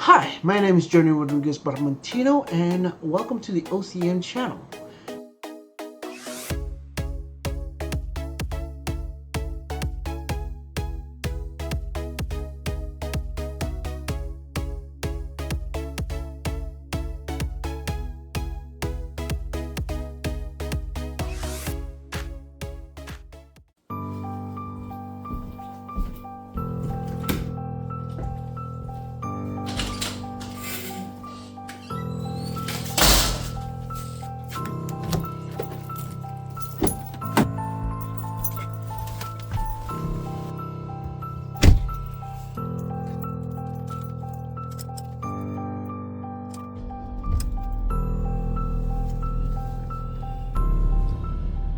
Hi, my name is Johnny Rodriguez Barmantino, and welcome to the OCM channel.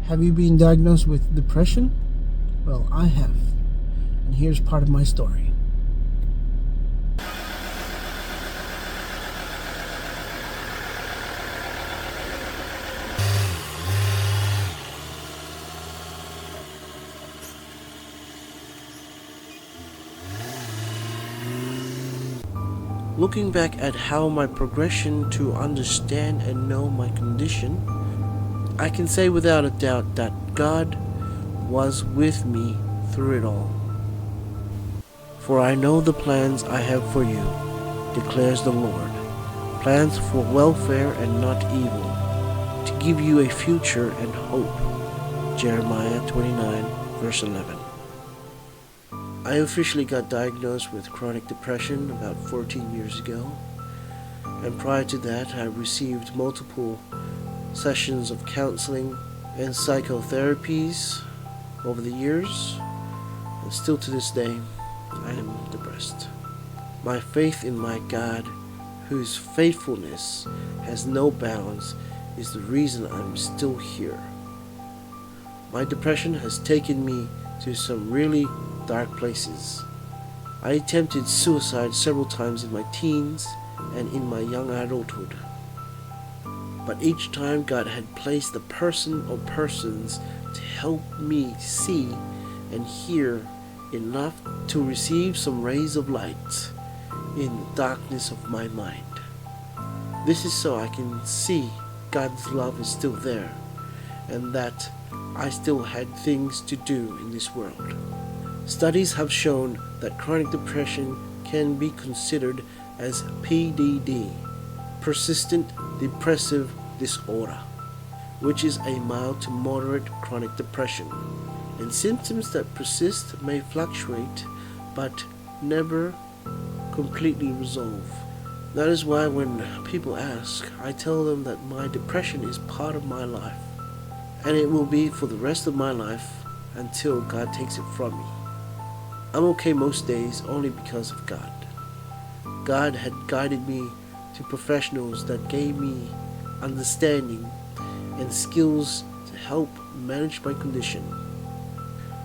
Have you been diagnosed with depression? Well, I have, and here's part of my story. Looking back at how my progression to understand and know my condition, I can say without a doubt that God was with me through it all. For I know the plans I have for you, declares the Lord, plans for welfare and not evil, to give you a future and hope. Jeremiah 29, verse 11. I officially got diagnosed with chronic depression about 14 years ago, and prior to that I received multiple sessions of counseling and psychotherapies over the years, and still to this day I am depressed. My faith in my God, whose faithfulness has no bounds, is the reason I'm still here. My depression has taken me to some really dark places. I attempted suicide several times in my teens and in my young adulthood. But each time God had placed a person or persons to help me see and hear enough to receive some rays of light in the darkness of my mind. This is so I can see God's love is still there, and that I still had things to do in this world. Studies have shown that chronic depression can be considered as PDD, persistent depressive disorder, which is a mild to moderate chronic depression, and symptoms that persist may fluctuate but never completely resolve. That is why when people ask, I tell them that my depression is part of my life, and it will be for the rest of my life until God takes it from me. I'm okay most days only because of God. God had guided me to professionals that gave me understanding and skills to help manage my condition.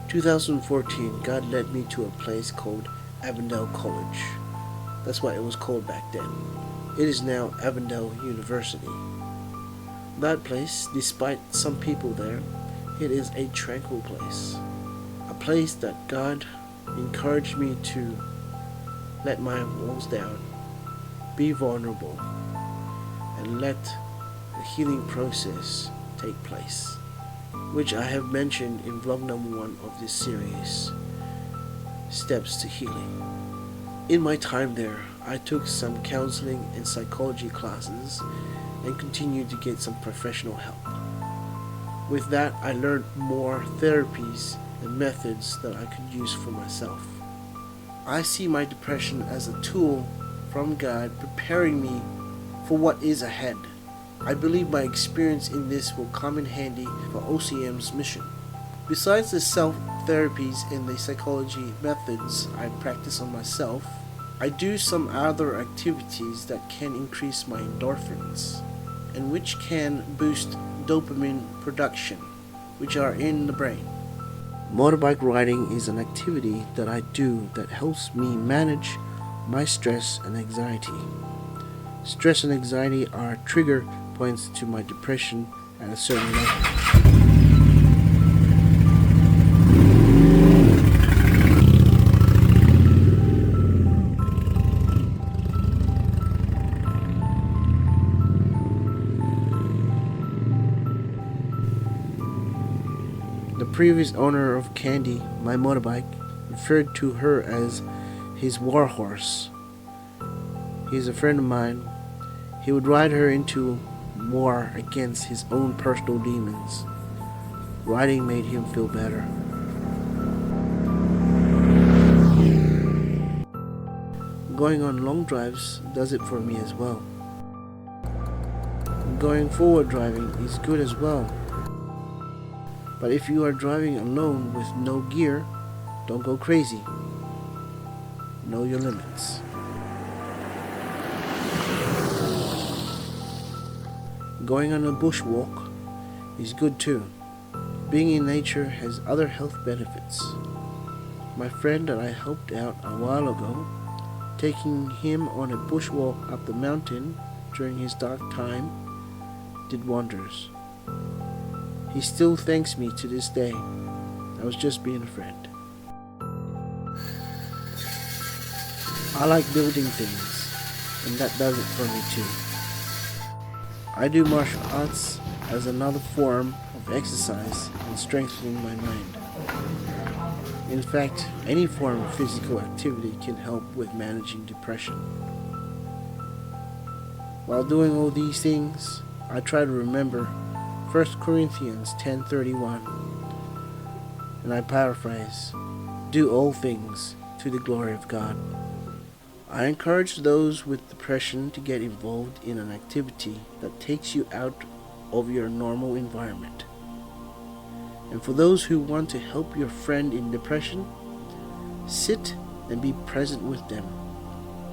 2014, God led me to a place called Avondale College. That's what it was called back then. It is now Avondale University. That place, despite some people there, it is a tranquil place. A place that God encouraged me to let my walls down, be vulnerable, and let the healing process take place, which I have mentioned in vlog number 1 of this series, Steps to Healing. In my time there, I took some counseling and psychology classes and continued to get some professional help. With that, I learned more therapies and methods that I could use for myself. I see my depression as a tool from God preparing me for what is ahead. I believe my experience in this will come in handy for OCM's mission. Besides the self-therapies and the psychology methods I practice on myself, I do some other activities that can increase my endorphins and which can boost dopamine production, which are in the brain. Motorbike riding is an activity that I do that helps me manage my stress and anxiety. Stress and anxiety are trigger points to my depression at a certain level. previous owner of Candy, my motorbike, referred to her as his warhorse. He's a friend of mine. He would ride her into war against his own personal demons. Riding made him feel better. Going on long drives does it for me as well. Going forward driving is good as well. But if you are driving alone with no gear, don't go crazy. Know your limits. Going on a bushwalk is good too. Being in nature has other health benefits. My friend that I helped out a while ago, taking him on a bushwalk up the mountain during his dark time did wonders. He still thanks me to this day. I was just being a friend. I like building things, and that does it for me too. I do martial arts as another form of exercise and strengthening my mind. In fact, any form of physical activity can help with managing depression. While doing all these things, I try to remember 1 Corinthians 10:31, and I paraphrase, "Do all things to the glory of God." I encourage those with depression to get involved in an activity that takes you out of your normal environment. And for those who want to help your friend in depression, sit and be present with them,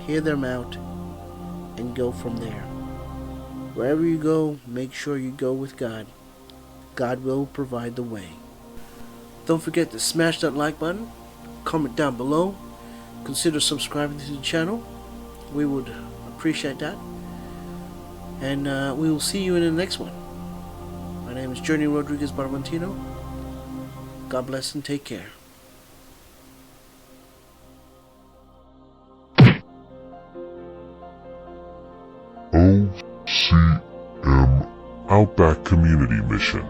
hear them out, and go from there. Wherever you go, make sure you go with God. God will provide the way. Don't forget to smash that like button, comment down below, consider subscribing to the channel. We would appreciate that. And we will see you in the next one. My name is Journey Rodriguez Barbantino. God bless and take care. OCM Outback Community Mission.